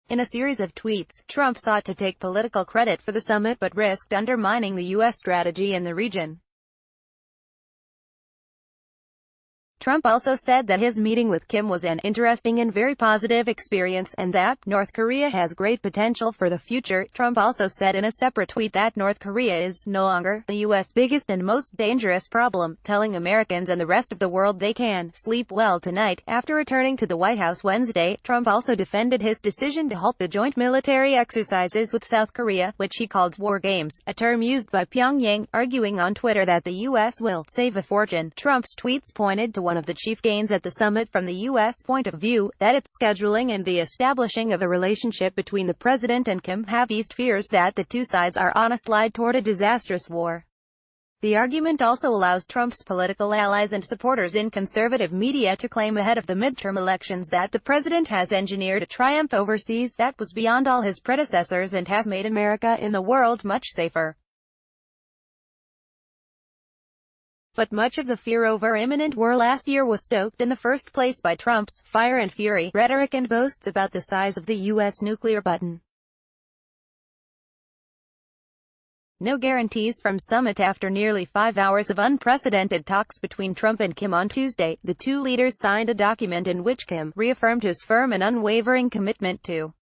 In a series of tweets, Trump sought to take political credit for the summit but risked undermining the U.S. strategy in the region. Trump also said that his meeting with Kim was an interesting and very positive experience, and that North Korea has great potential for the future. Trump also said in a separate tweet that North Korea is no longer the U.S. biggest and most dangerous problem, telling Americans and the rest of the world they can sleep well tonight. After returning to the White House Wednesday, Trump also defended his decision to halt the joint military exercises with South Korea, which he called war games, a term used by Pyongyang, arguing on Twitter that the U.S. will save a fortune. Trump's tweets pointed to one of the chief gains at the summit from the U.S. point of view, that its scheduling and the establishing of a relationship between the president and Kim have eased fears that the two sides are on a slide toward a disastrous war. The argument also allows Trump's political allies and supporters in conservative media to claim ahead of the midterm elections that the president has engineered a triumph overseas that was beyond all his predecessors and has made America in the world much safer. But much of the fear over imminent war last year was stoked in the first place by Trump's fire and fury rhetoric and boasts about the size of the U.S. nuclear button. No guarantees from summit. After nearly 5 hours of unprecedented talks between Trump and Kim on Tuesday, the two leaders signed a document in which Kim reaffirmed his firm and unwavering commitment to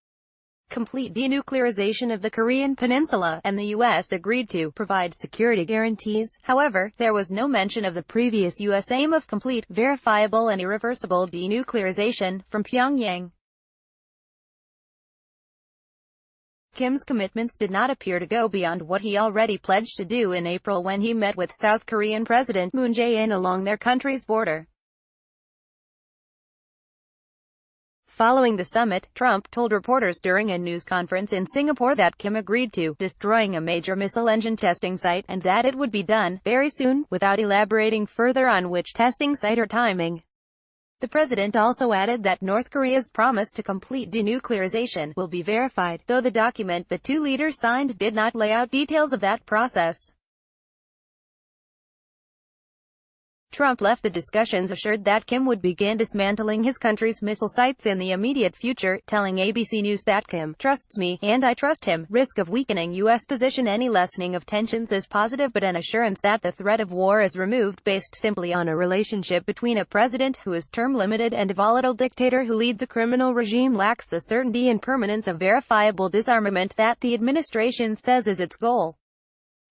complete denuclearization of the Korean Peninsula, and the U.S. agreed to provide security guarantees. However, there was no mention of the previous U.S. aim of complete, verifiable and irreversible denuclearization from Pyongyang. Kim's commitments did not appear to go beyond what he already pledged to do in April when he met with South Korean President Moon Jae-in along their country's border. Following the summit, Trump told reporters during a news conference in Singapore that Kim agreed to destroying a major missile engine testing site, and that it would be done very soon, without elaborating further on which testing site or timing. The president also added that North Korea's promise to complete denuclearization will be verified, though the document the two leaders signed did not lay out details of that process. Trump left the discussions assured that Kim would begin dismantling his country's missile sites in the immediate future, telling ABC News that Kim trusts me, and I trust him. Risk of weakening U.S. position. Any lessening of tensions is positive, but an assurance that the threat of war is removed based simply on a relationship between a president who is term-limited and a volatile dictator who leads a criminal regime lacks the certainty and permanence of verifiable disarmament that the administration says is its goal.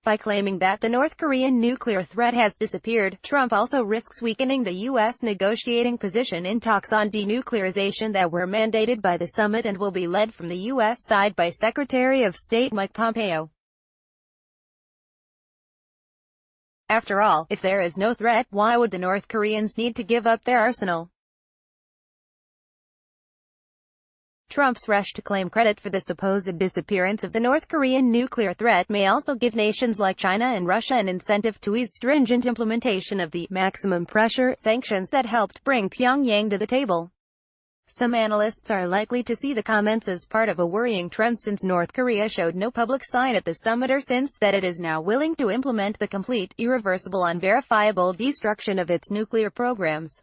By claiming that the North Korean nuclear threat has disappeared, Trump also risks weakening the U.S. negotiating position in talks on denuclearization that were mandated by the summit and will be led from the U.S. side by Secretary of State Mike Pompeo. After all, if there is no threat, why would the North Koreans need to give up their arsenal? Trump's rush to claim credit for the supposed disappearance of the North Korean nuclear threat may also give nations like China and Russia an incentive to ease stringent implementation of the maximum pressure sanctions that helped bring Pyongyang to the table. Some analysts are likely to see the comments as part of a worrying trend since North Korea showed no public sign at the summit or since that it is now willing to implement the complete, irreversible and verifiable destruction of its nuclear programs.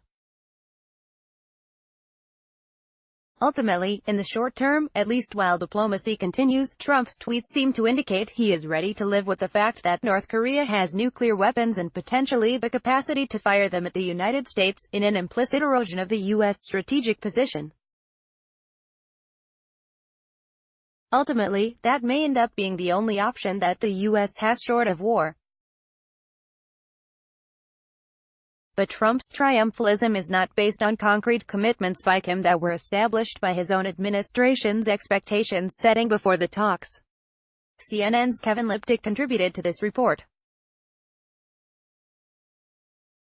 Ultimately, in the short term, at least while diplomacy continues, Trump's tweets seem to indicate he is ready to live with the fact that North Korea has nuclear weapons and potentially the capacity to fire them at the United States, in an implicit erosion of the U.S. strategic position. Ultimately, that may end up being the only option that the U.S. has short of war. But Trump's triumphalism is not based on concrete commitments by Kim that were established by his own administration's expectations setting before the talks. CNN's Kevin Liptak contributed to this report.